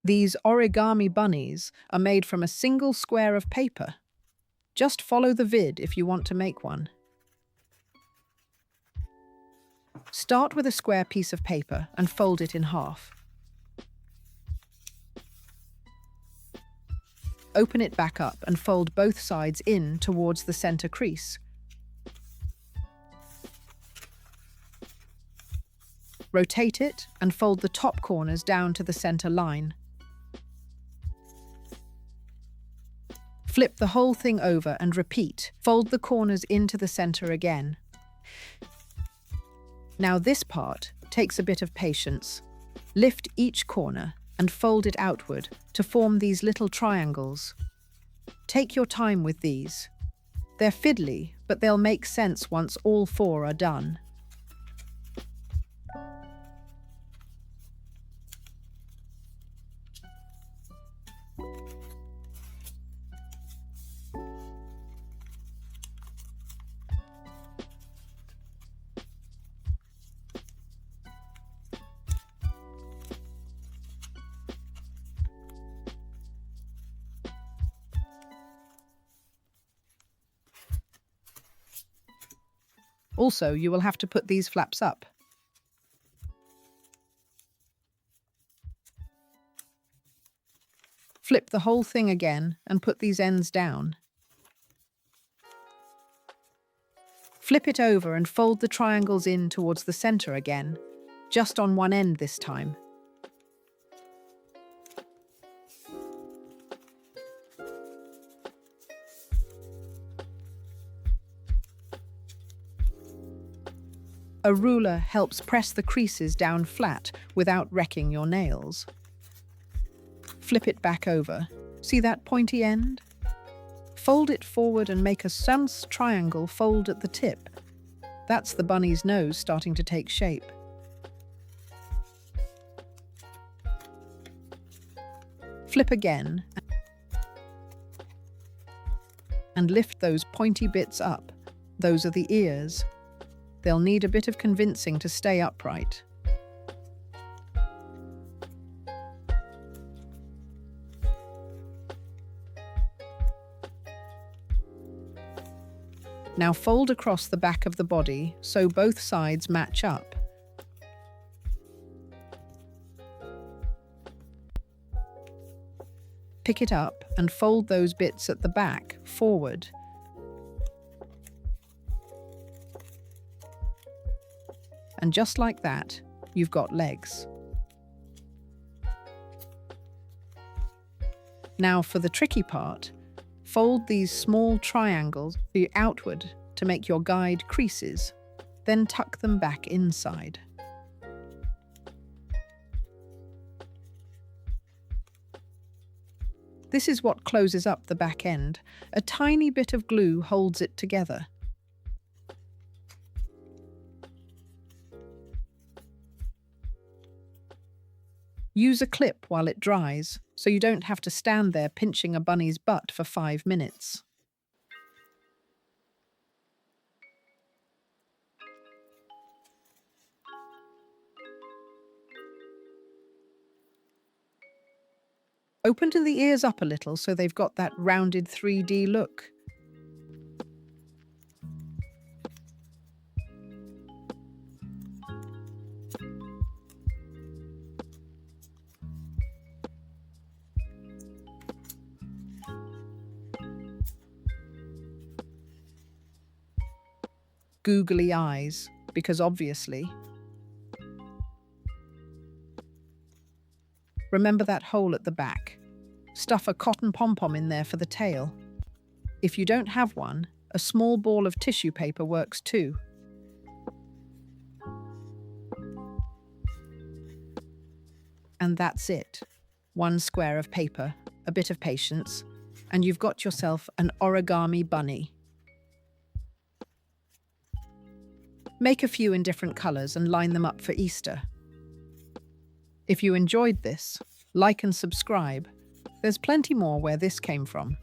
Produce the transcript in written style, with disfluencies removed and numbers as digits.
These origami bunnies are made from a single square of paper. Just follow the vid if you want to make one. Start with a square piece of paper and fold it in half. Open it back up and fold both sides in towards the center crease. Rotate it and fold the top corners down to the center line. Flip the whole thing over and repeat. Fold the corners into the center again. Now this part takes a bit of patience. Lift each corner and fold it outward to form these little triangles. Take your time with these. They're fiddly, but they'll make sense once all four are done. Also, you will have to put these flaps up. Flip the whole thing again and put these ends down. Flip it over and fold the triangles in towards the center again, just on one end this time. A ruler helps press the creases down flat without wrecking your nails. Flip it back over. See that pointy end? Fold it forward and make a sans triangle fold at the tip. That's the bunny's nose starting to take shape. Flip again and lift those pointy bits up. Those are the ears. They'll need a bit of convincing to stay upright. Now fold across the back of the body so both sides match up. Pick it up and fold those bits at the back forward. And just like that, you've got legs. Now for the tricky part, fold these small triangles outward to make your guide creases, then tuck them back inside. This is what closes up the back end. A tiny bit of glue holds it together. Use a clip while it dries, so you don't have to stand there pinching a bunny's butt for 5 minutes. Open the ears up a little so they've got that rounded 3D look. Googly eyes, because obviously. Remember that hole at the back. Stuff a cotton pom-pom in there for the tail. If you don't have one, a small ball of tissue paper works too. And that's it. One square of paper, a bit of patience, and you've got yourself an origami bunny. Make a few in different colours and line them up for Easter. If you enjoyed this, like and subscribe. There's plenty more where this came from.